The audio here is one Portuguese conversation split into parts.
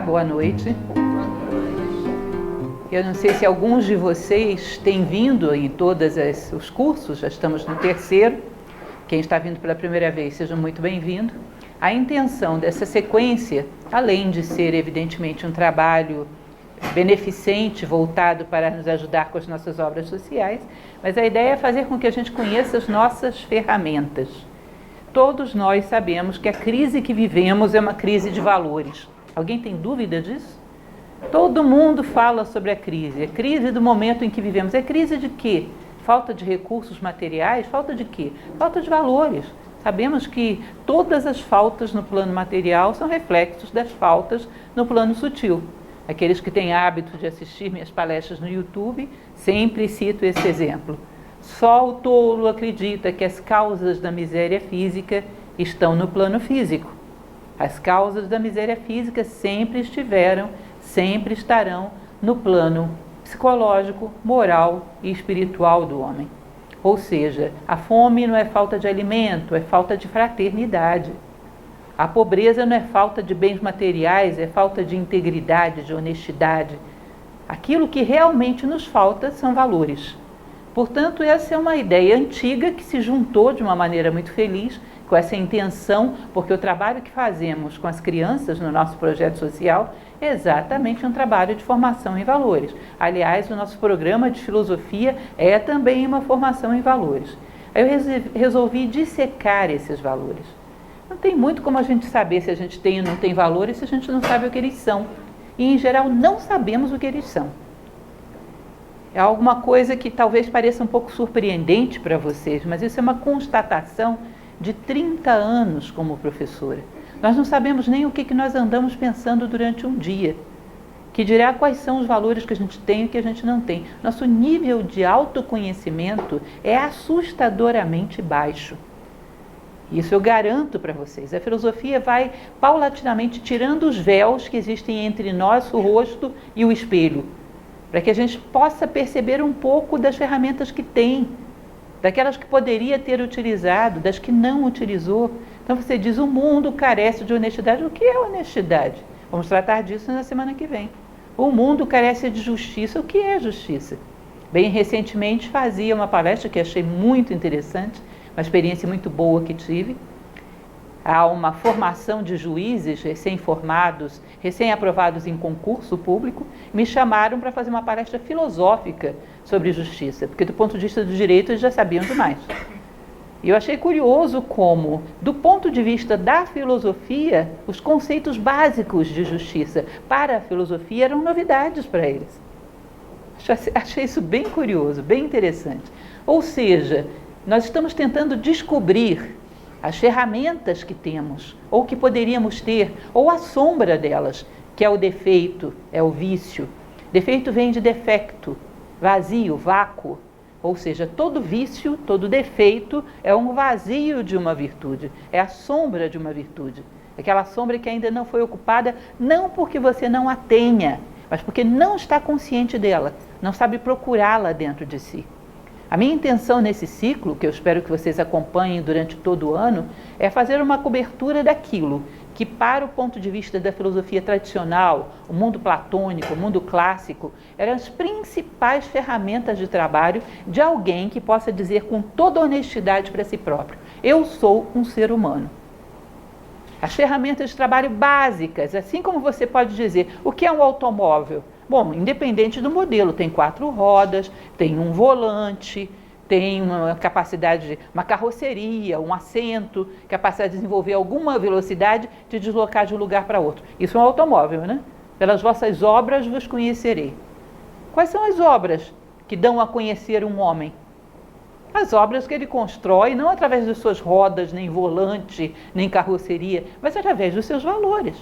boa noite. Eu não sei se alguns de vocês têm vindo em todos os cursos, já estamos no terceiro. Quem está vindo pela primeira vez, seja muito bem-vindo. A intenção dessa sequência, além de ser evidentemente um trabalho beneficente, voltado para nos ajudar com as nossas obras sociais, mas a ideia é fazer com que a gente conheça as nossas ferramentas. Todos nós sabemos que a crise que vivemos é uma crise de valores. Alguém tem dúvida disso? Todo mundo fala sobre a crise do momento em que vivemos. É crise de quê? Falta de recursos materiais? Falta de quê? Falta de valores. Sabemos que todas as faltas no plano material são reflexos das faltas no plano sutil. Aqueles que têm hábito de assistir minhas palestras no YouTube, sempre cito esse exemplo. Só o tolo acredita que as causas da miséria física estão no plano físico. As causas da miséria física sempre estiveram, sempre estarão no plano psicológico, moral e espiritual do homem. Ou seja, a fome não é falta de alimento, é falta de fraternidade. A pobreza não é falta de bens materiais, é falta de integridade, de honestidade. Aquilo que realmente nos falta são valores. Portanto, essa é uma ideia antiga que se juntou de uma maneira muito feliz com essa intenção, porque o trabalho que fazemos com as crianças no nosso projeto social é exatamente um trabalho de formação em valores. Aliás, o nosso programa de filosofia é também uma formação em valores. Aí eu resolvi dissecar esses valores. Não tem muito como a gente saber se a gente tem ou não tem valores se a gente não sabe o que eles são. E, em geral, não sabemos o que eles são. É alguma coisa que talvez pareça um pouco surpreendente para vocês, mas isso é uma constatação de 30 anos como professora. Nós não sabemos nem o que nós andamos pensando durante um dia, que dirá quais são os valores que a gente tem e o que a gente não tem. Nosso nível de autoconhecimento é assustadoramente baixo. Isso eu garanto para vocês. A filosofia vai paulatinamente tirando os véus que existem entre nós, o rosto e o espelho, para que a gente possa perceber um pouco das ferramentas que tem, daquelas que poderia ter utilizado, das que não utilizou. Então você diz, o mundo carece de honestidade. O que é honestidade? Vamos tratar disso na semana que vem. O mundo carece de justiça. O que é justiça? Bem recentemente fazia uma palestra que achei muito interessante, uma experiência muito boa que tive. Há uma formação de juízes recém-formados, recém-aprovados em concurso público, me chamaram para fazer uma palestra filosófica sobre justiça, porque do ponto de vista do direito eles já sabiam demais. E eu achei curioso como, do ponto de vista da filosofia, os conceitos básicos de justiça para a filosofia eram novidades para eles. Achei isso bem curioso, bem interessante. Ou seja, nós estamos tentando descobrir as ferramentas que temos, ou que poderíamos ter, ou a sombra delas, que é o defeito, é o vício. Defeito vem de defecto, vazio, vácuo. Ou seja, todo vício, todo defeito é um vazio de uma virtude, é a sombra de uma virtude. Aquela sombra que ainda não foi ocupada, não porque você não a tenha, mas porque não está consciente dela, não sabe procurá-la dentro de si. A minha intenção nesse ciclo, que eu espero que vocês acompanhem durante todo o ano, é fazer uma cobertura daquilo que, para o ponto de vista da filosofia tradicional, o mundo platônico, o mundo clássico, eram as principais ferramentas de trabalho de alguém que possa dizer com toda honestidade para si próprio: eu sou um ser humano. As ferramentas de trabalho básicas, assim como você pode dizer, o que é um automóvel? Bom, independente do modelo, tem 4 rodas, tem um volante, tem uma capacidade, uma carroceria, um assento, capacidade de desenvolver alguma velocidade de deslocar de um lugar para outro. Isso é um automóvel, né? Pelas vossas obras vos conhecerei. Quais são as obras que dão a conhecer um homem? As obras que ele constrói, não através de suas rodas, nem volante, nem carroceria, mas através dos seus valores.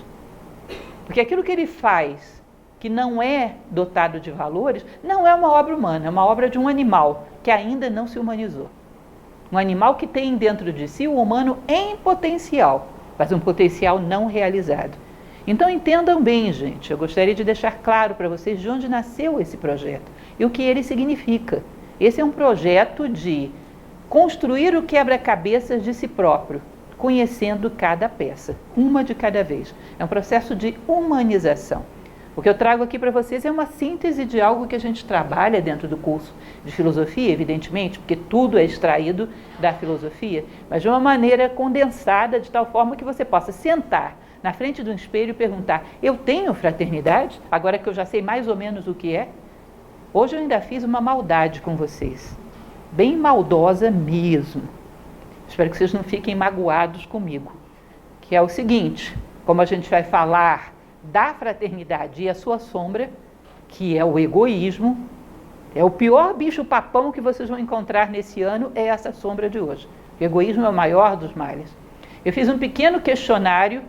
Porque aquilo que ele faz, que não é dotado de valores, não é uma obra humana, é uma obra de um animal que ainda não se humanizou. Um animal que tem dentro de si o humano em potencial, mas um potencial não realizado. Então entendam bem, gente, eu gostaria de deixar claro para vocês de onde nasceu esse projeto e o que ele significa. Esse é um projeto de construir o quebra-cabeças de si próprio, conhecendo cada peça, uma de cada vez. É um processo de humanização. O que eu trago aqui para vocês é uma síntese de algo que a gente trabalha dentro do curso de filosofia, evidentemente, porque tudo é extraído da filosofia, mas de uma maneira condensada, de tal forma que você possa sentar na frente de um espelho e perguntar: eu tenho fraternidade? Agora que eu já sei mais ou menos o que é. Hoje eu ainda fiz uma maldade com vocês, bem maldosa mesmo. Espero que vocês não fiquem magoados comigo. Que é o seguinte: como a gente vai falar da fraternidade e a sua sombra, que é o egoísmo, é o pior bicho-papão que vocês vão encontrar nesse ano, é essa sombra de hoje. O egoísmo é o maior dos males. Eu fiz um pequeno questionário,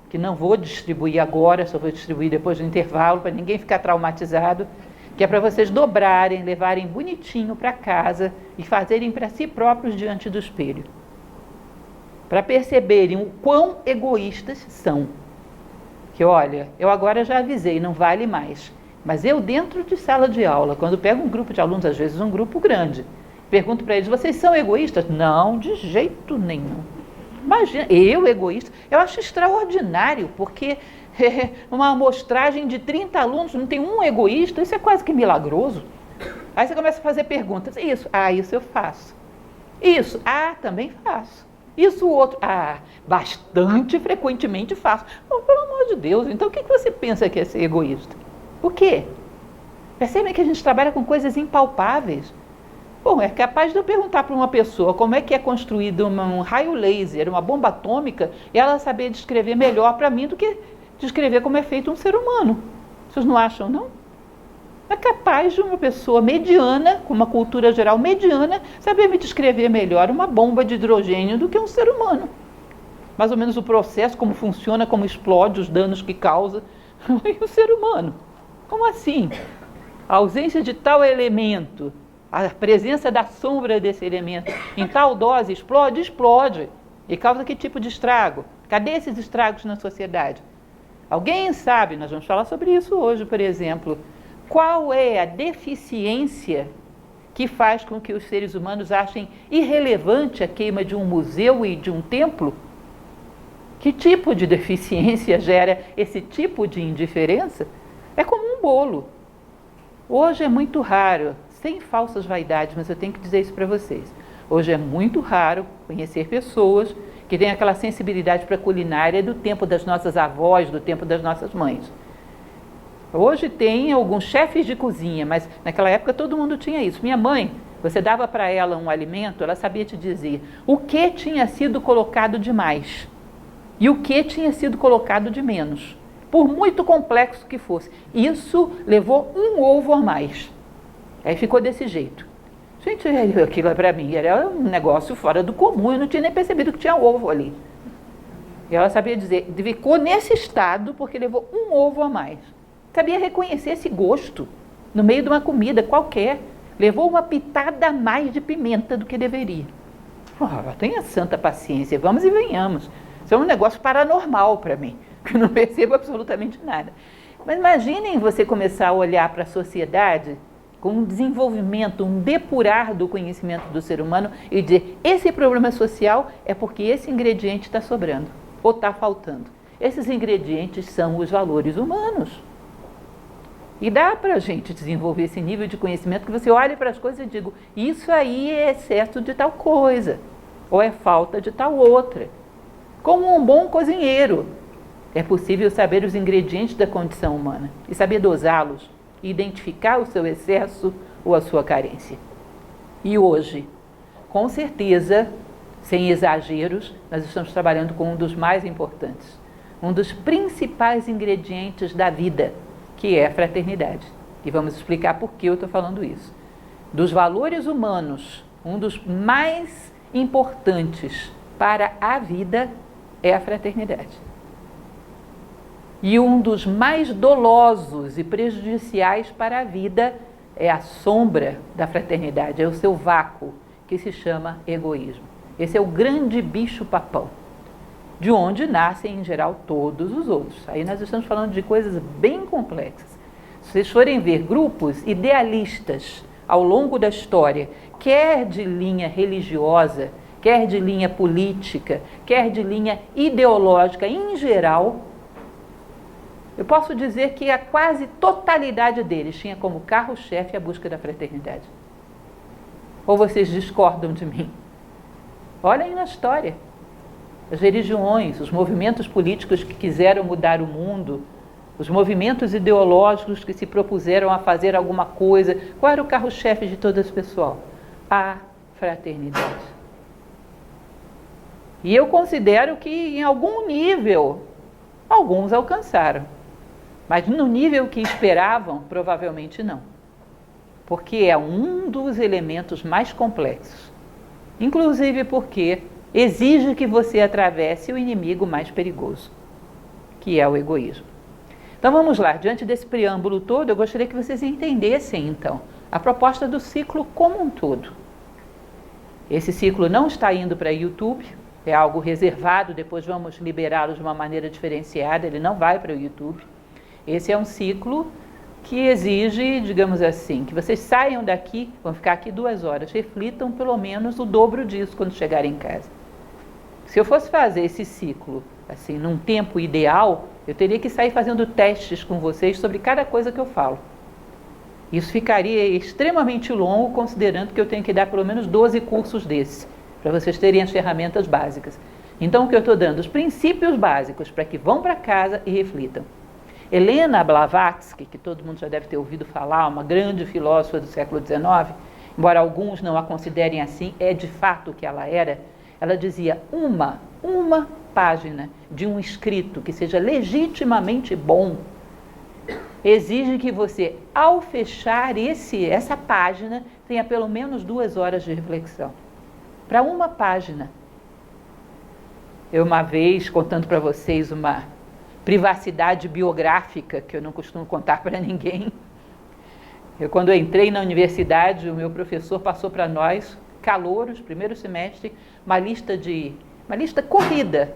que não vou distribuir agora, só vou distribuir depois do intervalo, para ninguém ficar traumatizado, que é para vocês dobrarem, levarem bonitinho para casa e fazerem para si próprios diante do espelho, para perceberem o quão egoístas são. Que olha, eu agora já avisei, não vale mais, mas eu dentro de sala de aula, quando pego um grupo de alunos, às vezes um grupo grande, pergunto para eles: vocês são egoístas? Não, de jeito nenhum. Imagina, eu egoísta? Eu acho extraordinário, porque uma amostragem de 30 alunos não tem um egoísta, isso é quase que milagroso. Aí você começa a fazer perguntas: isso eu faço. Isso, também faço. Isso, o outro, bastante frequentemente faço. Bom, pelo amor de Deus, então o que você pensa que é ser egoísta? O quê? Percebem que a gente trabalha com coisas impalpáveis? Bom, é capaz de eu perguntar para uma pessoa como é que é construído um raio laser, uma bomba atômica, e ela saber descrever melhor para mim do que descrever como é feito um ser humano. Vocês não acham, não? É capaz de uma pessoa mediana, com uma cultura geral mediana, saber me descrever melhor uma bomba de hidrogênio do que um ser humano. Mais ou menos o processo, como funciona, como explode, os danos que causa. E o ser humano? Como assim? A ausência de tal elemento, a presença da sombra desse elemento em tal dose explode. E causa que tipo de estrago? Cadê esses estragos na sociedade? Alguém sabe? Nós vamos falar sobre isso hoje, por exemplo. Qual é a deficiência que faz com que os seres humanos achem irrelevante a queima de um museu e de um templo? Que tipo de deficiência gera esse tipo de indiferença? É como um bolo. Hoje é muito raro, sem falsas vaidades, mas eu tenho que dizer isso para vocês. Hoje é muito raro conhecer pessoas que têm aquela sensibilidade para a culinária do tempo das nossas avós, do tempo das nossas mães. Hoje tem alguns chefes de cozinha, mas naquela época todo mundo tinha isso. Minha mãe, você dava para ela um alimento, ela sabia te dizer o que tinha sido colocado de mais e o que tinha sido colocado de menos, por muito complexo que fosse. Isso levou um ovo a mais. Aí ficou desse jeito. Gente, aquilo para mim era um negócio fora do comum, eu não tinha nem percebido que tinha ovo ali. E ela sabia dizer, ficou nesse estado porque levou um ovo a mais. Sabia reconhecer esse gosto no meio de uma comida qualquer. Levou uma pitada a mais de pimenta do que deveria. Tenha santa paciência, vamos e venhamos. Isso é um negócio paranormal para mim, que eu não percebo absolutamente nada. Mas imaginem você começar a olhar para a sociedade com um desenvolvimento, um depurar do conhecimento do ser humano e dizer: esse problema social é porque esse ingrediente está sobrando ou está faltando. Esses ingredientes são os valores humanos. E dá para a gente desenvolver esse nível de conhecimento que você olha para as coisas e diga: isso aí é excesso de tal coisa, ou é falta de tal outra. Como um bom cozinheiro, é possível saber os ingredientes da condição humana e saber dosá-los, e identificar o seu excesso ou a sua carência. E hoje, com certeza, sem exageros, nós estamos trabalhando com um dos mais importantes, um dos principais ingredientes da vida, que é a fraternidade. E vamos explicar por que eu estou falando isso. Dos valores humanos, um dos mais importantes para a vida é a fraternidade. E um dos mais dolosos e prejudiciais para a vida é a sombra da fraternidade, é o seu vácuo, que se chama egoísmo. Esse é o grande bicho-papão, de onde nascem, em geral, todos os outros. Aí nós estamos falando de coisas bem complexas. Se vocês forem ver grupos idealistas ao longo da história, quer de linha religiosa, quer de linha política, quer de linha ideológica em geral, eu posso dizer que a quase totalidade deles tinha como carro-chefe a busca da fraternidade. Ou vocês discordam de mim? Olhem na história. As religiões, os movimentos políticos que quiseram mudar o mundo, os movimentos ideológicos que se propuseram a fazer alguma coisa, qual era o carro-chefe de todo esse pessoal? A fraternidade. E eu considero que em algum nível, alguns alcançaram. Mas no nível que esperavam, provavelmente não. Porque é um dos elementos mais complexos. Inclusive porque exige que você atravesse o inimigo mais perigoso, que é o egoísmo. Então vamos lá, diante desse preâmbulo todo, eu gostaria que vocês entendessem então a proposta do ciclo como um todo. Esse ciclo não está indo para YouTube, é algo reservado, depois vamos liberá-lo de uma maneira diferenciada, ele não vai para o YouTube. Esse é um ciclo que exige, digamos assim, que vocês saiam daqui, vão ficar aqui 2 horas, reflitam pelo menos o dobro disso quando chegarem em casa. Se eu fosse fazer esse ciclo, assim, num tempo ideal, eu teria que sair fazendo testes com vocês sobre cada coisa que eu falo. Isso ficaria extremamente longo, considerando que eu tenho que dar pelo menos 12 cursos desses, para vocês terem as ferramentas básicas. Então, o que eu estou dando? Os princípios básicos para que vão para casa e reflitam. Helena Blavatsky, que todo mundo já deve ter ouvido falar, uma grande filósofa do século XIX, embora alguns não a considerem assim, é de fato o que ela era. Ela dizia, uma página de um escrito que seja legitimamente bom, exige que você, ao fechar essa página, tenha pelo menos 2 horas de reflexão. Para uma página. Eu uma vez, contando para vocês uma privacidade biográfica, que eu não costumo contar para ninguém, quando eu entrei na universidade, o meu professor passou para nós, calouros, primeiro semestre, uma lista corrida,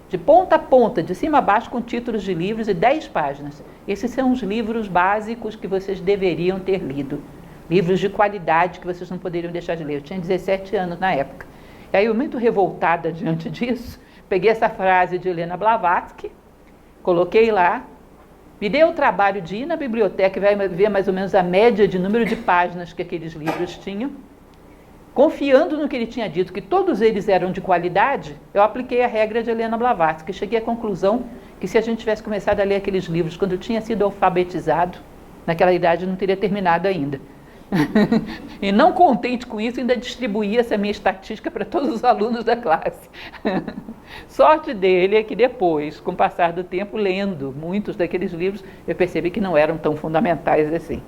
de ponta a ponta, de cima a baixo, com títulos de livros e 10 páginas. Esses são os livros básicos que vocês deveriam ter lido. Livros de qualidade que vocês não poderiam deixar de ler. Eu tinha 17 anos na época. E aí, eu muito revoltada diante disso, peguei essa frase de Helena Blavatsky, coloquei lá, me dei o trabalho de ir na biblioteca e vai ver mais ou menos a média de número de páginas que aqueles livros tinham. Confiando no que ele tinha dito, que todos eles eram de qualidade, eu apliquei a regra de Helena Blavatsky e cheguei à conclusão que se a gente tivesse começado a ler aqueles livros quando eu tinha sido alfabetizado, naquela idade eu não teria terminado ainda. E não contente com isso, ainda distribuí essa minha estatística para todos os alunos da classe. Sorte dele é que depois, com o passar do tempo, lendo muitos daqueles livros, eu percebi que não eram tão fundamentais assim.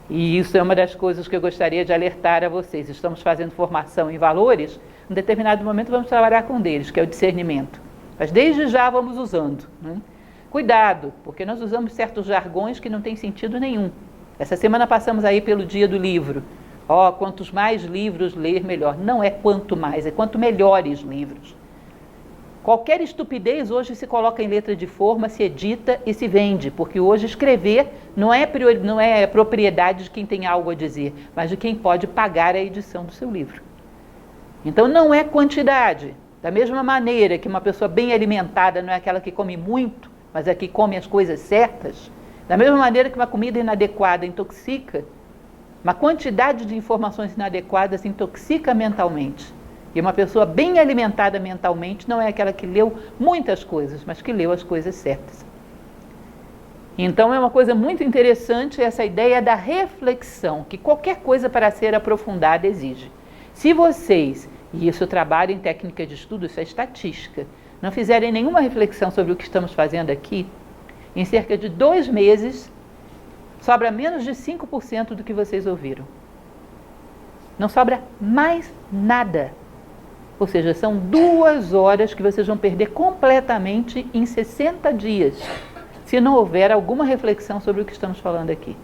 E isso é uma das coisas que eu gostaria de alertar a vocês. Estamos fazendo formação em valores, em determinado momento vamos trabalhar com um deles, que é o discernimento. Mas desde já vamos usando, né? Cuidado, porque nós usamos certos jargões que não têm sentido nenhum. Essa semana passamos aí pelo dia do livro. Quantos mais livros ler, melhor. Não é quanto mais, é quanto melhores livros. Qualquer estupidez hoje se coloca em letra de forma, se edita e se vende, porque hoje escrever não é propriedade de quem tem algo a dizer, mas de quem pode pagar a edição do seu livro. Então não é quantidade. Da mesma maneira que uma pessoa bem alimentada não é aquela que come muito, mas é que come as coisas certas, da mesma maneira que uma comida inadequada intoxica, uma quantidade de informações inadequadas intoxica mentalmente. E uma pessoa bem alimentada mentalmente não é aquela que leu muitas coisas, mas que leu as coisas certas. Então é uma coisa muito interessante essa ideia da reflexão, que qualquer coisa para ser aprofundada exige. Se vocês, e isso eu trabalho em técnica de estudo, isso é estatística, não fizerem nenhuma reflexão sobre o que estamos fazendo aqui, em cerca de 2 meses, sobra menos de 5% do que vocês ouviram. Não sobra mais nada. Ou seja, são 2 horas que vocês vão perder completamente em 60 dias, se não houver alguma reflexão sobre o que estamos falando aqui.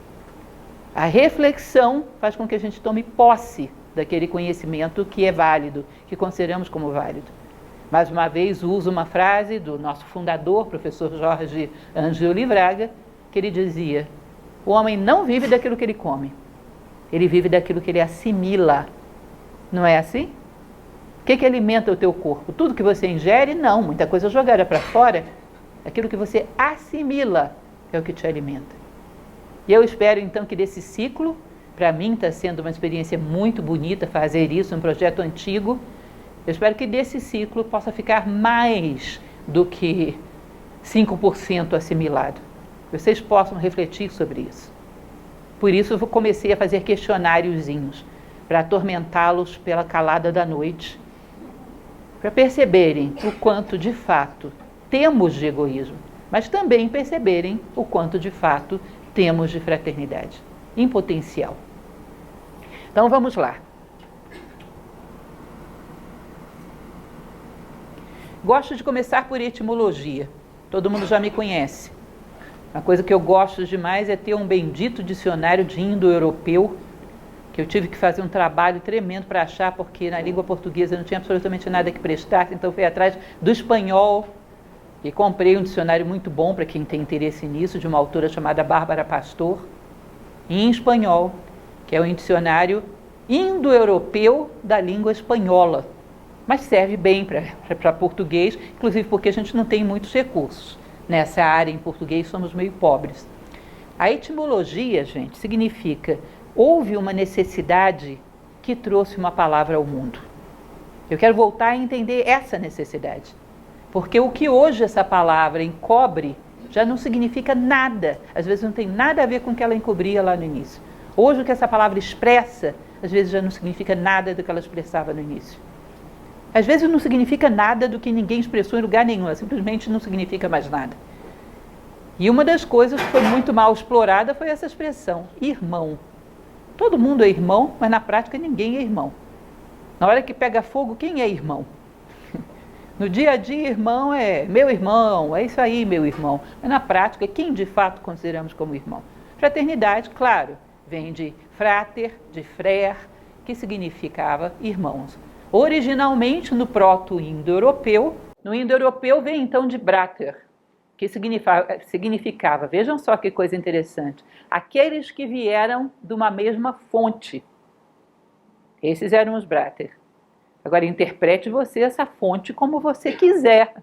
A reflexão faz com que a gente tome posse daquele conhecimento que é válido, que consideramos como válido. Mais uma vez, uso uma frase do nosso fundador, professor Jorge Ângelo Livraga, que ele dizia: o homem não vive daquilo que ele come, ele vive daquilo que ele assimila. Não é assim? que alimenta o teu corpo? Tudo que você ingere? Não, muita coisa jogada para fora. Aquilo que você assimila é o que te alimenta. E eu espero então que desse ciclo, para mim está sendo uma experiência muito bonita fazer isso, um projeto antigo, eu espero que desse ciclo possa ficar mais do que 5% assimilado. Vocês possam refletir sobre isso. Por isso eu comecei a fazer questionáriozinhos, para atormentá-los pela calada da noite, para perceberem o quanto de fato temos de egoísmo, mas também perceberem o quanto de fato temos de fraternidade, em potencial. Então vamos lá. Gosto de começar por etimologia. Todo mundo já me conhece. Uma coisa que eu gosto demais é ter um bendito dicionário de indo-europeu, que eu tive que fazer um trabalho tremendo para achar, porque na língua portuguesa não tinha absolutamente nada que prestasse, então fui atrás do espanhol e comprei um dicionário muito bom para quem tem interesse nisso, de uma autora chamada Bárbara Pastor, em espanhol, que é um dicionário indo-europeu da língua espanhola, mas serve bem para português, inclusive porque a gente não tem muitos recursos. Nessa área em português somos meio pobres. A etimologia, gente, significa houve uma necessidade que trouxe uma palavra ao mundo. Eu quero voltar a entender essa necessidade, porque o que hoje essa palavra encobre já não significa nada, às vezes não tem nada a ver com o que ela encobria lá no início. Hoje o que essa palavra expressa, às vezes já não significa nada do que ela expressava no início. Às vezes não significa nada do que ninguém expressou em lugar nenhum, simplesmente não significa mais nada. E uma das coisas que foi muito mal explorada foi essa expressão, irmão. Todo mundo é irmão, mas na prática ninguém é irmão. Na hora que pega fogo, quem é irmão? No dia a dia, irmão é meu irmão, é isso aí, meu irmão. Mas na prática, quem de fato consideramos como irmão? Fraternidade, claro, vem de frater, de frère, que significava irmãos. Originalmente, no proto-indo-europeu, no indo-europeu vem então de brater, que significava, vejam só que coisa interessante, aqueles que vieram de uma mesma fonte. Esses eram os brater. Agora interprete você essa fonte como você quiser.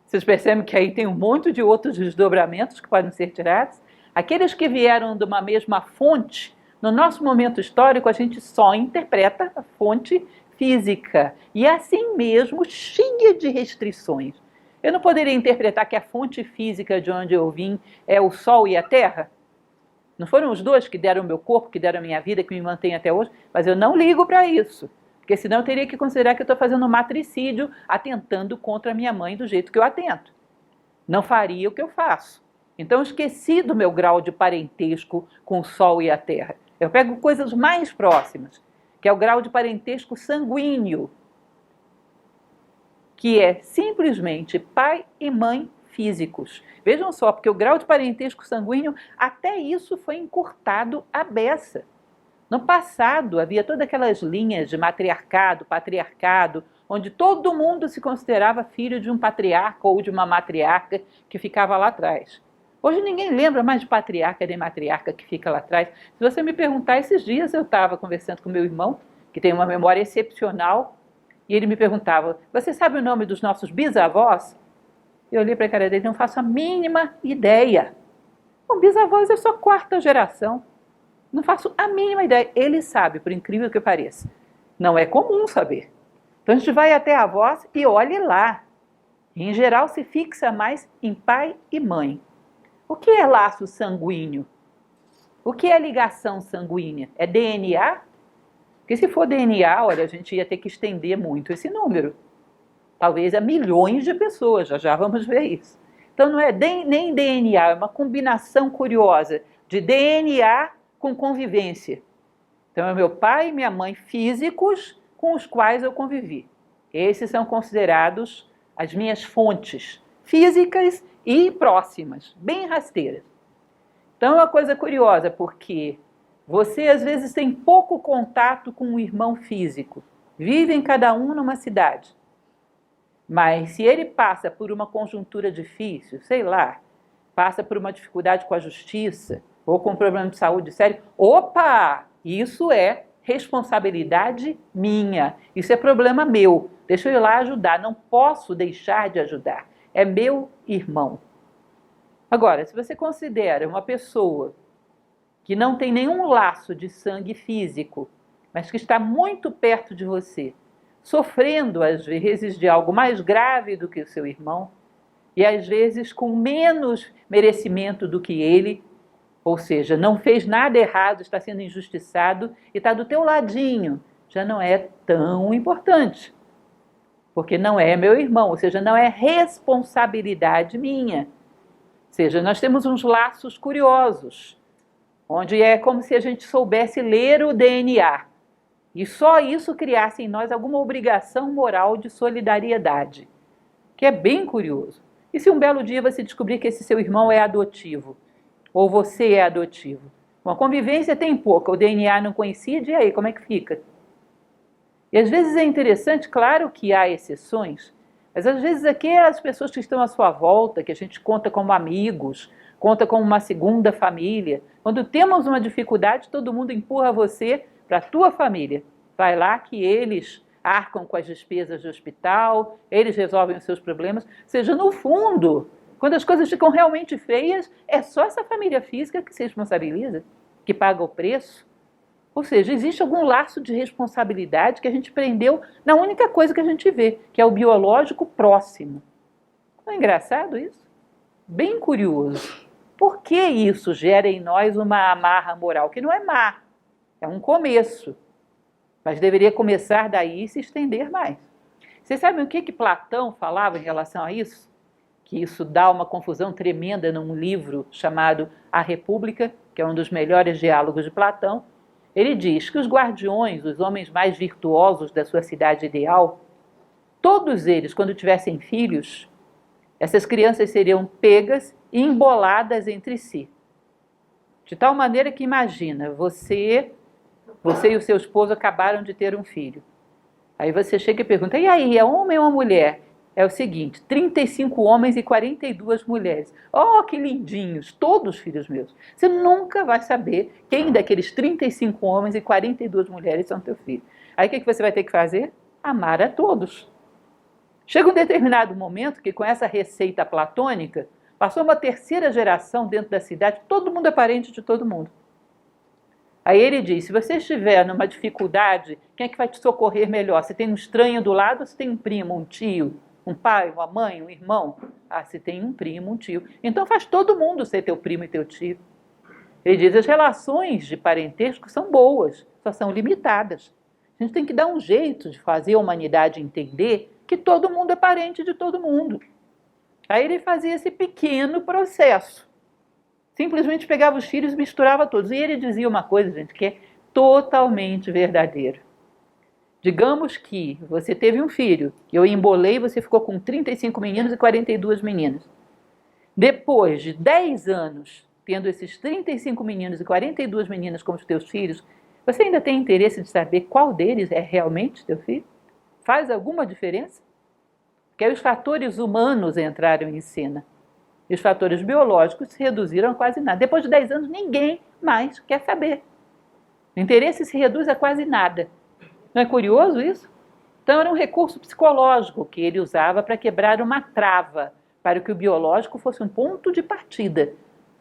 Vocês percebem que aí tem um monte de outros desdobramentos que podem ser tirados? Aqueles que vieram de uma mesma fonte, no nosso momento histórico a gente só interpreta a fonte física, e assim mesmo cheia de restrições. Eu não poderia interpretar que a fonte física de onde eu vim é o Sol e a Terra? Não foram os dois que deram o meu corpo, que deram a minha vida, que me mantém até hoje? Mas eu não ligo para isso, porque senão eu teria que considerar que eu estou fazendo um matricídio, atentando contra a minha mãe do jeito que eu atento. Não faria o que eu faço. Então eu esqueci do meu grau de parentesco com o Sol e a Terra. Eu pego coisas mais próximas, que é o grau de parentesco sanguíneo, que é simplesmente pai e mãe físicos. Vejam só, porque o grau de parentesco sanguíneo, até isso foi encurtado à beça. No passado, havia todas aquelas linhas de matriarcado, patriarcado, onde todo mundo se considerava filho de um patriarca ou de uma matriarca que ficava lá atrás. Hoje ninguém lembra mais de patriarca nem matriarca que fica lá atrás. Se você me perguntar, esses dias eu estava conversando com meu irmão, que tem uma memória excepcional, e ele me perguntava, você sabe o nome dos nossos bisavós? Eu olhei para a cara dele e não faço a mínima ideia. Bom, bisavós é só quarta geração. Não faço a mínima ideia. Ele sabe, por incrível que pareça. Não é comum saber. Então a gente vai até a avós e olhe lá. Em geral se fixa mais em pai e mãe. O que é laço sanguíneo? O que é ligação sanguínea? É DNA? Porque se for DNA, olha, a gente ia ter que estender muito esse número. Talvez a milhões de pessoas, já vamos ver isso. Então não é nem DNA, é uma combinação curiosa de DNA com convivência. Então é meu pai e minha mãe físicos com os quais eu convivi. Esses são considerados as minhas fontes físicas e próximas, bem rasteiras. Então é uma coisa curiosa, porque você às vezes tem pouco contato com um irmão físico. Vivem cada um numa cidade. Mas se ele passa por uma conjuntura difícil, sei lá, passa por uma dificuldade com a justiça, ou com um problema de saúde sério, opa, isso é responsabilidade minha. Isso é problema meu. Deixa eu ir lá ajudar. Não posso deixar de ajudar. É meu irmão. Agora, se você considera uma pessoa que não tem nenhum laço de sangue físico, mas que está muito perto de você, sofrendo às vezes de algo mais grave do que o seu irmão, e às vezes com menos merecimento do que ele, ou seja, não fez nada errado, está sendo injustiçado e está do teu ladinho, já não é tão importante, porque não é meu irmão, ou seja, não é responsabilidade minha. Ou seja, nós temos uns laços curiosos, onde é como se a gente soubesse ler o DNA, e só isso criasse em nós alguma obrigação moral de solidariedade, que é bem curioso. E se um belo dia você descobrir que esse seu irmão é adotivo, ou você é adotivo? Uma convivência tem pouca, o DNA não coincide, e aí, como é que fica? E às vezes é interessante, claro que há exceções, mas às vezes aquelas pessoas que estão à sua volta, que a gente conta como amigos, conta como uma segunda família, quando temos uma dificuldade, todo mundo empurra você para a tua família. Vai lá que eles arcam com as despesas do hospital, eles resolvem os seus problemas. Ou seja, no fundo, quando as coisas ficam realmente feias, é só essa família física que se responsabiliza, que paga o preço. Ou seja, existe algum laço de responsabilidade que a gente prendeu na única coisa que a gente vê, que é o biológico próximo. Não é engraçado isso? Bem curioso. Por que isso gera em nós uma amarra moral? Que não é má, é um começo. Mas deveria começar daí e se estender mais. Vocês sabem o que Platão falava em relação a isso? Que isso dá uma confusão tremenda num livro chamado A República, que é um dos melhores diálogos de Platão. Ele diz que os guardiões, os homens mais virtuosos da sua cidade ideal, todos eles, quando tivessem filhos, essas crianças seriam pegas e emboladas entre si. De tal maneira que imagina, você e o seu esposo acabaram de ter um filho. Aí você chega e pergunta, e aí, é homem ou mulher? É o seguinte, 35 homens e 42 mulheres. Oh, que lindinhos, todos filhos meus. Você nunca vai saber quem daqueles 35 homens e 42 mulheres são teu filho. Aí o que você vai ter que fazer? Amar a todos. Chega um determinado momento que com essa receita platônica, passou uma terceira geração dentro da cidade, todo mundo é parente de todo mundo. Aí ele diz, se você estiver numa dificuldade, quem é que vai te socorrer melhor? Se tem um estranho do lado ou se tem um primo, um tio, um pai, uma mãe, um irmão? Ah, se tem um primo, um tio. Então faz todo mundo ser teu primo e teu tio. Ele diz, as relações de parentesco são boas, só são limitadas. A gente tem que dar um jeito de fazer a humanidade entender que todo mundo é parente de todo mundo. Aí ele fazia esse pequeno processo. Simplesmente pegava os filhos e misturava todos. E ele dizia uma coisa, gente, que é totalmente verdadeira. Digamos que você teve um filho, eu embolei e você ficou com 35 meninos e 42 meninas. Depois de 10 anos, tendo esses 35 meninos e 42 meninas como os teus filhos, você ainda tem interesse de saber qual deles é realmente teu filho? Faz alguma diferença? Porque aí os fatores humanos entraram em cena. E os fatores biológicos se reduziram a quase nada. Depois de 10 anos, ninguém mais quer saber. O interesse se reduz a quase nada. Não é curioso isso? Então era um recurso psicológico que ele usava para quebrar uma trava, para que o biológico fosse um ponto de partida.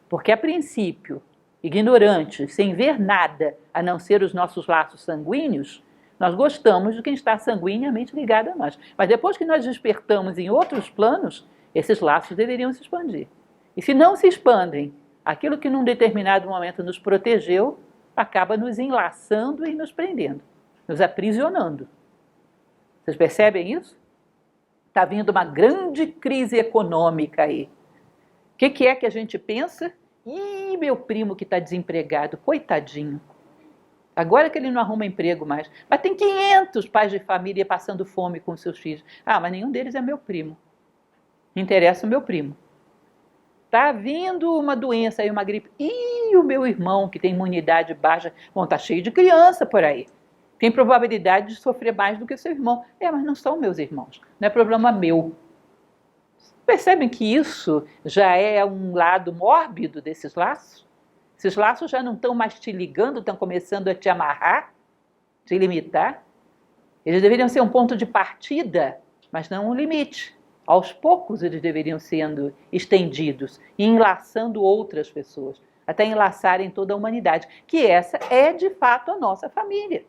Porque a princípio, ignorantes, sem ver nada a não ser os nossos laços sanguíneos, nós gostamos de quem está sanguineamente ligado a nós. Mas depois que nós despertamos em outros planos, esses laços deveriam se expandir. E se não se expandem, aquilo que num determinado momento nos protegeu, acaba nos enlaçando e nos prendendo, nos aprisionando. Vocês percebem isso? Está vindo uma grande crise econômica aí. O que é que a gente pensa? Ih, meu primo que está desempregado, coitadinho. Agora que ele não arruma emprego mais. Mas tem 500 pais de família passando fome com seus filhos. Ah, mas nenhum deles é meu primo. Interessa o meu primo. Está vindo uma doença aí, uma gripe. Ih, o meu irmão que tem imunidade baixa. Bom, está cheio de criança por aí. Tem probabilidade de sofrer mais do que o seu irmão. Mas não são meus irmãos. Não é problema meu. Percebem que isso já é um lado mórbido desses laços? Esses laços já não estão mais te ligando, estão começando a te amarrar. de limitar. Eles deveriam ser um ponto de partida, mas não um limite. Aos poucos eles deveriam sendo estendidos e enlaçando outras pessoas, até enlaçarem toda a humanidade, que essa é de fato a nossa família.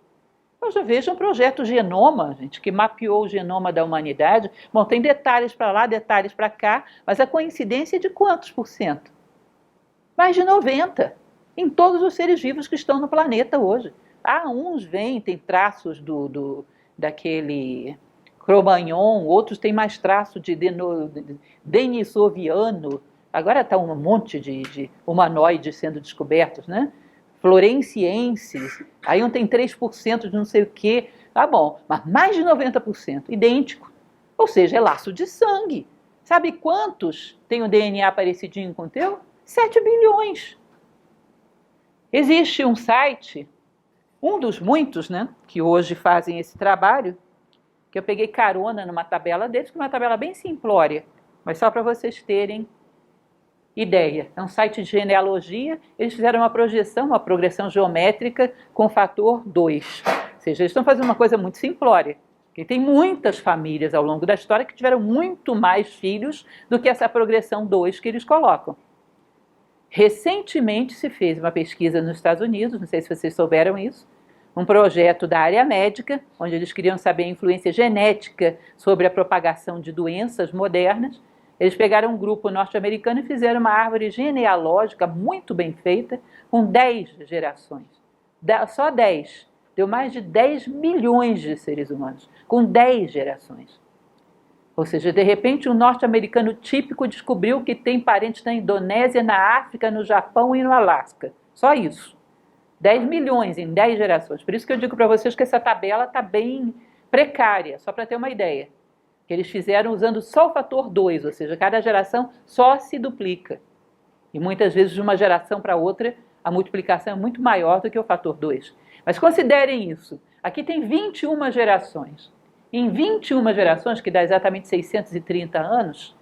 Eu já vejo um projeto Genoma, gente, que mapeou o genoma da humanidade. Bom, tem detalhes para lá, detalhes para cá, mas a coincidência é de quantos por cento? Mais de 90%, em todos os seres vivos que estão no planeta hoje. Uns vêm, tem traços daquele Cro-Magnon, outros têm mais traço de denisoviano. Agora está um monte de humanoides sendo descobertos, né? Florencienses, aí um tem 3% de não sei o quê. Tá bom, mas mais de 90%, idêntico. Ou seja, é laço de sangue. Sabe quantos tem o DNA parecidinho com o teu? 7 bilhões. Existe um site, um dos muitos, né, que hoje fazem esse trabalho, que eu peguei carona numa tabela deles, que é uma tabela bem simplória, mas só para vocês terem ideia. É um site de genealogia, eles fizeram uma projeção, uma progressão geométrica com o fator 2. Ou seja, eles estão fazendo uma coisa muito simplória. Porque tem muitas famílias ao longo da história que tiveram muito mais filhos do que essa progressão 2 que eles colocam. Recentemente se fez uma pesquisa nos Estados Unidos, não sei se vocês souberam isso, um projeto da área médica, onde eles queriam saber a influência genética sobre a propagação de doenças modernas. Eles pegaram um grupo norte-americano e fizeram uma árvore genealógica muito bem feita, com 10 gerações. Só 10. Deu mais de 10 milhões de seres humanos, com 10 gerações. Ou seja, de repente, um norte-americano típico descobriu que tem parentes na Indonésia, na África, no Japão e no Alasca. Só isso. 10 milhões em 10 gerações. Por isso que eu digo para vocês que essa tabela está bem precária, só para ter uma ideia. Que eles fizeram usando só o fator 2, ou seja, cada geração só se duplica. E muitas vezes de uma geração para outra, a multiplicação é muito maior do que o fator 2. Mas considerem isso. Aqui tem 21 gerações. Em 21 gerações, que dá exatamente 630 anos,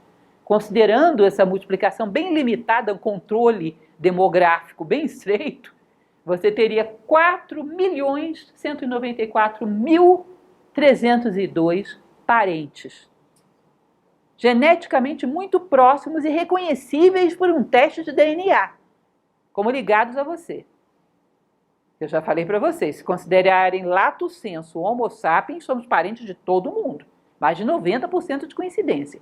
considerando essa multiplicação bem limitada, um controle demográfico bem estreito, você teria 4.194.302 parentes, geneticamente muito próximos e reconhecíveis por um teste de DNA, como ligados a você. Eu já falei para vocês, se considerarem lato sensu Homo sapiens, somos parentes de todo mundo, mais de 90% de coincidência.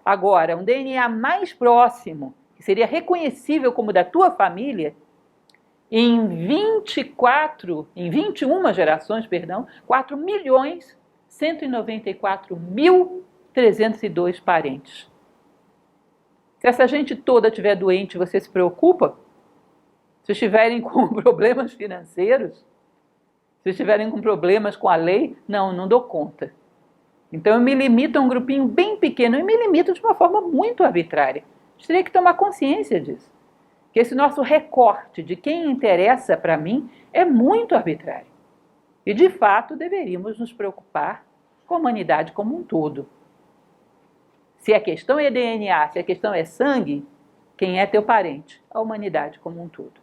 Agora, um DNA mais próximo, que seria reconhecível como da tua família, em 21 gerações, 4.194.302 parentes. Se essa gente toda estiver doente, você se preocupa? Se estiverem com problemas financeiros, se estiverem com problemas com a lei, não dou conta. Então eu me limito a um grupinho bem pequeno, e me limito de uma forma muito arbitrária. A gente teria que tomar consciência disso. Que esse nosso recorte de quem interessa para mim é muito arbitrário. E, de fato, deveríamos nos preocupar com a humanidade como um todo. Se a questão é DNA, se a questão é sangue, quem é teu parente? A humanidade como um todo.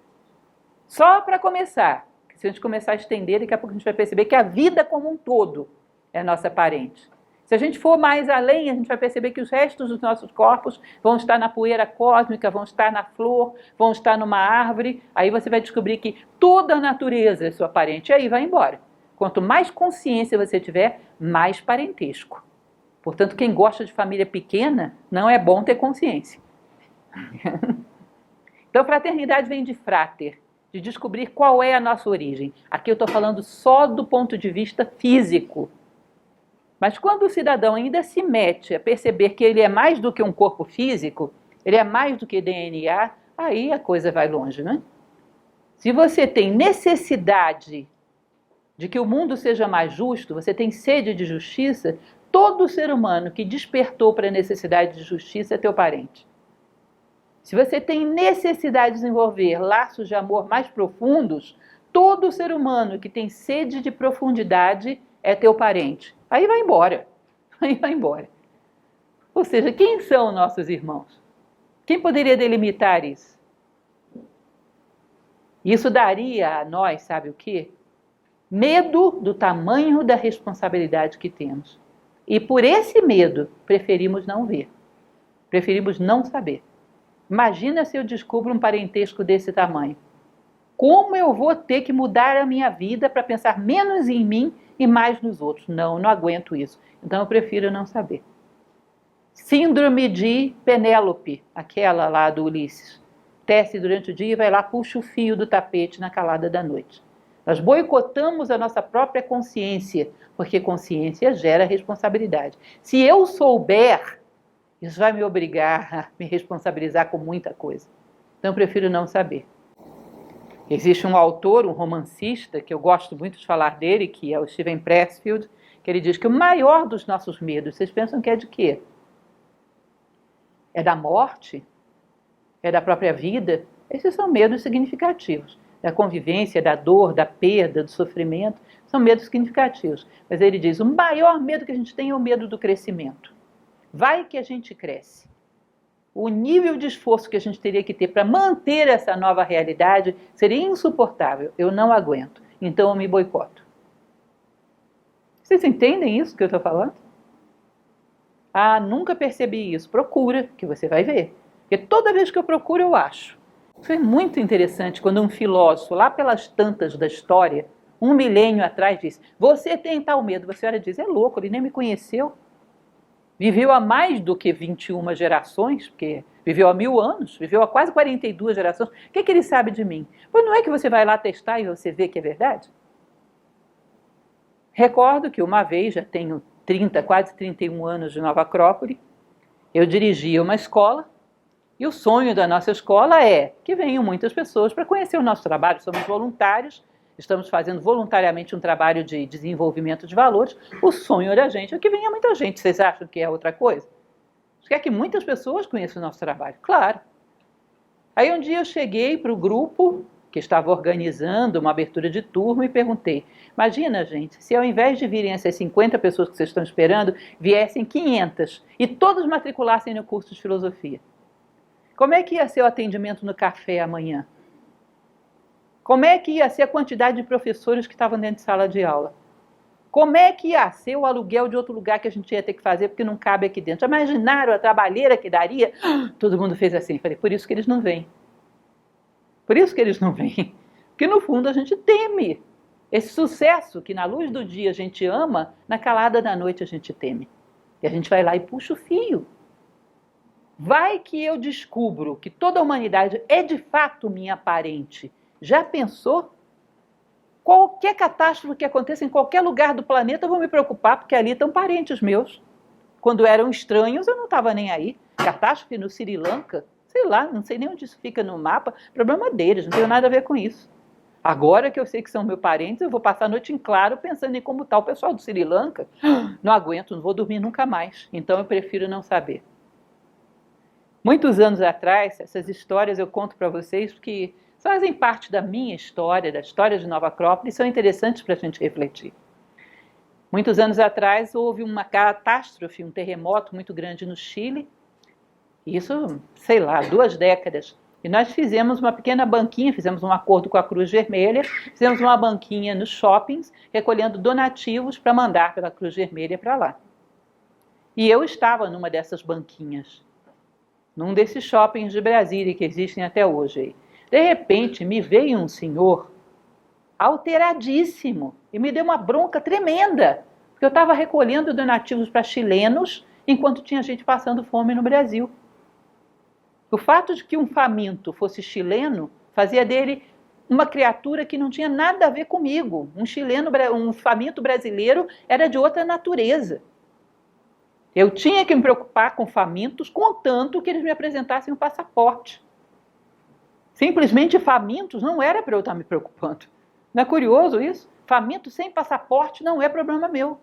Só para começar, se a gente começar a estender, daqui a pouco a gente vai perceber que a vida como um todo é nossa parente. Se a gente for mais além, a gente vai perceber que os restos dos nossos corpos vão estar na poeira cósmica, vão estar na flor, vão estar numa árvore. Aí você vai descobrir que toda a natureza é sua parente. E aí vai embora. Quanto mais consciência você tiver, mais parentesco. Portanto, quem gosta de família pequena, não é bom ter consciência. Então, fraternidade vem de frater, de descobrir qual é a nossa origem. Aqui eu estou falando só do ponto de vista físico. Mas quando o cidadão ainda se mete a perceber que ele é mais do que um corpo físico, ele é mais do que DNA, aí a coisa vai longe, né? Se você tem necessidade de que o mundo seja mais justo, você tem sede de justiça, todo ser humano que despertou para a necessidade de justiça é teu parente. Se você tem necessidade de desenvolver laços de amor mais profundos, todo ser humano que tem sede de profundidade é teu parente. Aí vai embora. Ou seja, quem são nossos irmãos? Quem poderia delimitar isso? Isso daria a nós, sabe o quê? Medo do tamanho da responsabilidade que temos. E por esse medo, preferimos não ver. Preferimos não saber. Imagina se eu descubro um parentesco desse tamanho. Como eu vou ter que mudar a minha vida para pensar menos em mim e mais nos outros? Não aguento isso. Então eu prefiro não saber. Síndrome de Penélope, aquela lá do Ulisses. Tece durante o dia e vai lá, puxa o fio do tapete na calada da noite. Nós boicotamos a nossa própria consciência, porque consciência gera responsabilidade. Se eu souber, isso vai me obrigar a me responsabilizar com muita coisa. Então eu prefiro não saber. Existe um autor, um romancista, que eu gosto muito de falar dele, que é o Steven Pressfield, que ele diz que o maior dos nossos medos, vocês pensam que é de quê? É da morte? É da própria vida? Esses são medos significativos. Da convivência, da dor, da perda, do sofrimento, são medos significativos. Mas ele diz, o maior medo que a gente tem é o medo do crescimento. Vai que a gente cresce. O nível de esforço que a gente teria que ter para manter essa nova realidade seria insuportável. Eu não aguento. Então eu me boicoto. Vocês entendem isso que eu estou falando? Ah, nunca percebi isso. Procura, que você vai ver. Porque toda vez que eu procuro, eu acho. Foi muito interessante quando um filósofo, lá pelas tantas da história, 1 milênio atrás, disse, você tem tal medo. A senhora diz, é louco, ele nem me conheceu. Viveu há mais do que 21 gerações, porque viveu há 1000 anos, viveu há quase 42 gerações. O que ele sabe de mim? Pois não é que você vai lá testar e você vê que é verdade? Recordo que uma vez, já tenho 30, quase 31 anos de Nova Acrópole, eu dirigia uma escola, e o sonho da nossa escola é que venham muitas pessoas para conhecer o nosso trabalho. Somos voluntários, estamos fazendo voluntariamente um trabalho de desenvolvimento de valores. O sonho da gente é que venha muita gente. Vocês acham que é outra coisa? A gente quer que muitas pessoas conheçam o nosso trabalho, claro. Aí um dia eu cheguei para o grupo que estava organizando uma abertura de turma e perguntei, imagina, gente, se ao invés de virem essas 50 pessoas que vocês estão esperando, viessem 500 e todos matriculassem no curso de filosofia. Como é que ia ser o atendimento no café amanhã? Como é que ia ser a quantidade de professores que estavam dentro de sala de aula? Como é que ia ser o aluguel de outro lugar que a gente ia ter que fazer porque não cabe aqui dentro? Já imaginaram a trabalheira que daria? Todo mundo fez assim. Falei, por isso que eles não vêm. Por isso que eles não vêm. Porque no fundo a gente teme. Esse sucesso que na luz do dia a gente ama, na calada da noite a gente teme. E a gente vai lá e puxa o fio. Vai que eu descubro que toda a humanidade é de fato minha parente. Já pensou? Qualquer catástrofe que aconteça em qualquer lugar do planeta, eu vou me preocupar, porque ali estão parentes meus. Quando eram estranhos, eu não estava nem aí. Catástrofe no Sri Lanka, sei lá, não sei nem onde isso fica no mapa, problema deles, não tenho nada a ver com isso. Agora que eu sei que são meus parentes, eu vou passar a noite em claro pensando em como está o pessoal do Sri Lanka. Não aguento, não vou dormir nunca mais. Então eu prefiro não saber. Muitos anos atrás, essas histórias eu conto para vocês porque fazem parte da minha história, da história de Nova Acrópole, e são interessantes para a gente refletir. Muitos anos atrás houve uma catástrofe, um terremoto muito grande no Chile, isso, sei lá, 2 décadas. E nós fizemos uma pequena banquinha, fizemos um acordo com a Cruz Vermelha, fizemos uma banquinha nos shoppings, recolhendo donativos para mandar pela Cruz Vermelha para lá. E eu estava numa dessas banquinhas, num desses shoppings de Brasília que existem até hoje. De repente, me veio um senhor alteradíssimo e me deu uma bronca tremenda, porque eu estava recolhendo donativos para chilenos enquanto tinha gente passando fome no Brasil. O fato de que um faminto fosse chileno fazia dele uma criatura que não tinha nada a ver comigo. Um faminto brasileiro era de outra natureza. Eu tinha que me preocupar com famintos, contanto que eles me apresentassem um passaporte. Simplesmente famintos não era para eu estar me preocupando. Não é curioso isso? Faminto sem passaporte não é problema meu.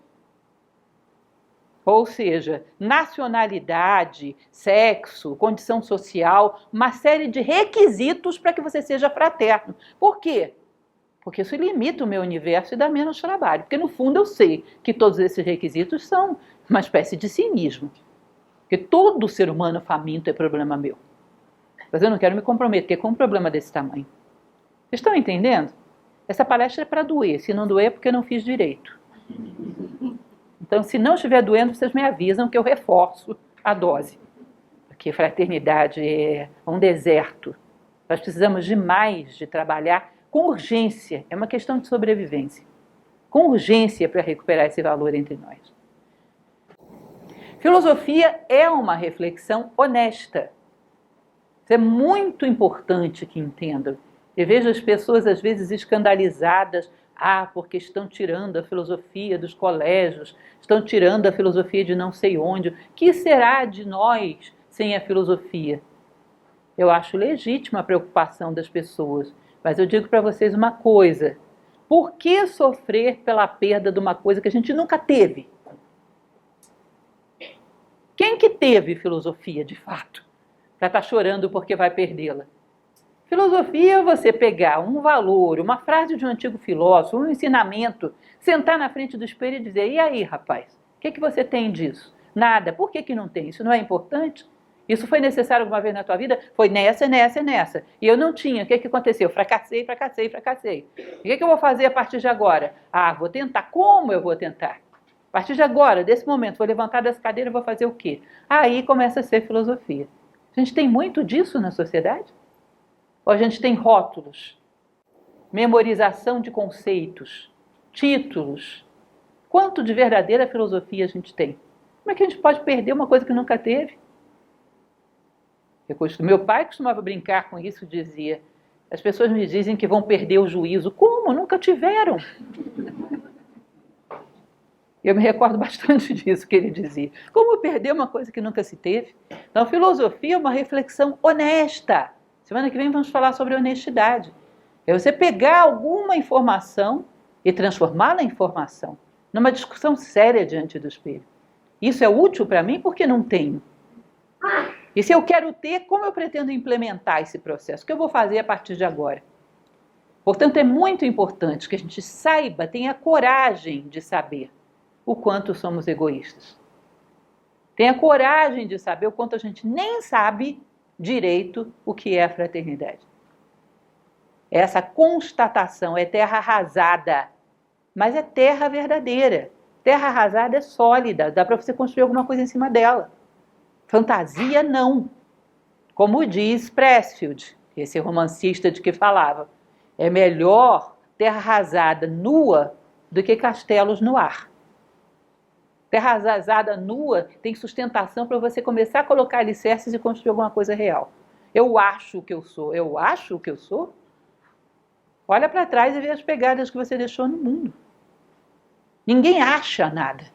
Ou seja, nacionalidade, sexo, condição social, uma série de requisitos para que você seja fraterno. Por quê? Porque isso limita o meu universo e dá menos trabalho. Porque no fundo eu sei que todos esses requisitos são uma espécie de cinismo. Porque todo ser humano faminto é problema meu. Mas eu não quero me comprometer com um problema desse tamanho. Vocês estão entendendo? Essa palestra é para doer. Se não doer, é porque eu não fiz direito. Então, se não estiver doendo, vocês me avisam que eu reforço a dose. Porque fraternidade é um deserto. Nós precisamos demais de trabalhar com urgência. É uma questão de sobrevivência. Com urgência para recuperar esse valor entre nós. Filosofia é uma reflexão honesta. Isso é muito importante que entendam. Eu vejo as pessoas às vezes escandalizadas, porque estão tirando a filosofia dos colégios, estão tirando a filosofia de não sei onde. O que será de nós sem a filosofia? Eu acho legítima a preocupação das pessoas, mas eu digo para vocês uma coisa: por que sofrer pela perda de uma coisa que a gente nunca teve? Quem que teve filosofia de fato, para estar chorando porque vai perdê-la? Filosofia é você pegar um valor, uma frase de um antigo filósofo, um ensinamento, sentar na frente do espelho e dizer: e aí, rapaz, o que você tem disso? Nada. Por que não tem? Isso não é importante? Isso foi necessário alguma vez na tua vida? Foi nessa. E eu não tinha. O que aconteceu? Fracassei. E o que eu vou fazer a partir de agora? Vou tentar. Como eu vou tentar? A partir de agora, desse momento, vou levantar dessa cadeira e vou fazer o quê? Aí começa a ser filosofia. A gente tem muito disso na sociedade? Ou a gente tem rótulos, memorização de conceitos, títulos? Quanto de verdadeira filosofia a gente tem? Como é que a gente pode perder uma coisa que nunca teve? Meu pai costumava brincar com isso, dizia: as pessoas me dizem que vão perder o juízo. Como? Nunca tiveram. Eu me recordo bastante disso que ele dizia. Como perder uma coisa que nunca se teve? Então, filosofia é uma reflexão honesta. Semana que vem vamos falar sobre honestidade. É você pegar alguma informação e transformá-la em informação, numa discussão séria diante do espelho. Isso é útil para mim porque não tenho. E se eu quero ter, como eu pretendo implementar esse processo? O que eu vou fazer a partir de agora? Portanto, é muito importante que a gente saiba, tenha coragem de saber o quanto somos egoístas. Tenha coragem de saber o quanto a gente nem sabe direito o que é a fraternidade. Essa constatação é terra arrasada, mas é terra verdadeira. Terra arrasada é sólida, dá para você construir alguma coisa em cima dela. Fantasia não. Como diz Pressfield, esse romancista de que falava, é melhor terra arrasada nua do que castelos no ar. Terra arrasada nua tem sustentação para você começar a colocar alicerces e construir alguma coisa real. Eu acho que eu sou. Eu acho que eu sou? Olha para trás e vê as pegadas que você deixou no mundo. Ninguém acha nada.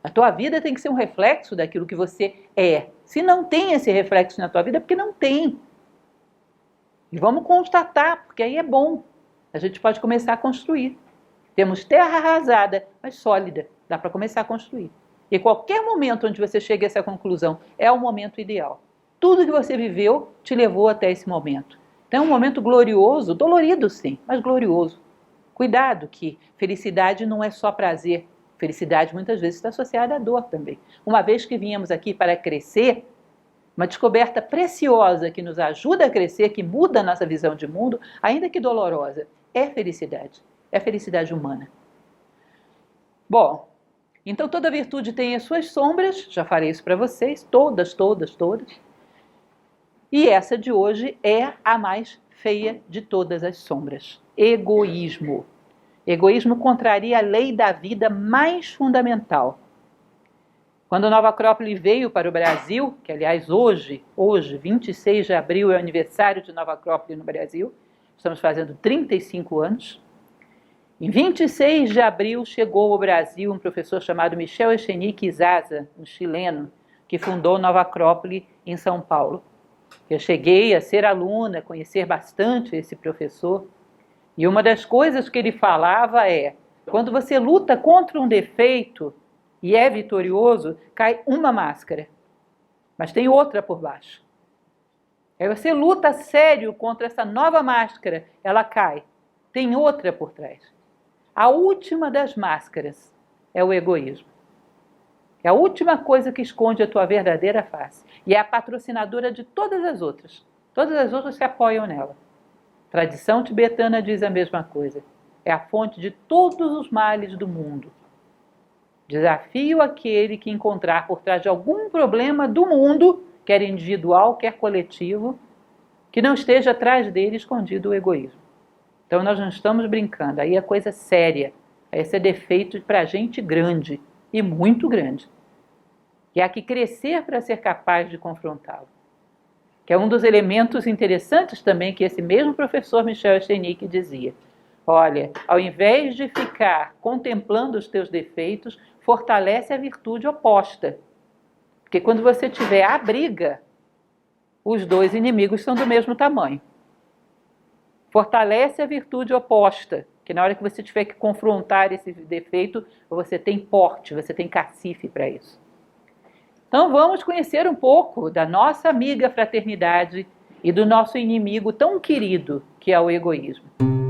A tua vida tem que ser um reflexo daquilo que você é. Se não tem esse reflexo na tua vida, é porque não tem. E vamos constatar, porque aí é bom. A gente pode começar a construir. Temos terra arrasada, mas sólida. Dá para começar a construir. E qualquer momento onde você chegue a essa conclusão é o momento ideal. Tudo que você viveu te levou até esse momento. Então é um momento glorioso, dolorido sim, mas glorioso. Cuidado que felicidade não é só prazer. Felicidade muitas vezes está associada à dor também. Uma vez que viemos aqui para crescer, uma descoberta preciosa que nos ajuda a crescer, que muda a nossa visão de mundo, ainda que dolorosa, é felicidade. É a felicidade humana. Bom, então toda virtude tem as suas sombras, já falei isso para vocês, todas. E essa de hoje é a mais feia de todas as sombras: egoísmo. Egoísmo contraria a lei da vida mais fundamental. Quando Nova Acrópole veio para o Brasil, que aliás hoje, 26 de abril, é o aniversário de Nova Acrópole no Brasil, estamos fazendo 35 anos, em 26 de abril chegou ao Brasil um professor chamado Michel Echenique Izaza, um chileno, que fundou Nova Acrópole em São Paulo. Eu cheguei a ser aluna, conhecer bastante esse professor, e uma das coisas que ele falava é: quando você luta contra um defeito e é vitorioso, cai uma máscara, mas tem outra por baixo. Aí você luta sério contra essa nova máscara, ela cai, tem outra por trás. A última das máscaras é o egoísmo. É a última coisa que esconde a tua verdadeira face. E é a patrocinadora de todas as outras. Todas as outras se apoiam nela. A tradição tibetana diz a mesma coisa. é a fonte de todos os males do mundo. Desafio aquele que encontrar por trás de algum problema do mundo, quer individual, quer coletivo, que não esteja atrás dele escondido o egoísmo. Então nós não estamos brincando, aí é coisa séria, esse é defeito para gente grande, e muito grande. E há que crescer para ser capaz de confrontá-lo. Que é um dos elementos interessantes também que esse mesmo professor Michel Estenick dizia. Olha, ao invés de ficar contemplando os teus defeitos, fortalece a virtude oposta. Porque quando você tiver a briga, os dois inimigos são do mesmo tamanho. Fortalece a virtude oposta, que na hora que você tiver que confrontar esse defeito, você tem porte, você tem cacife para isso. Então vamos conhecer um pouco da nossa amiga fraternidade e do nosso inimigo tão querido, que é o egoísmo.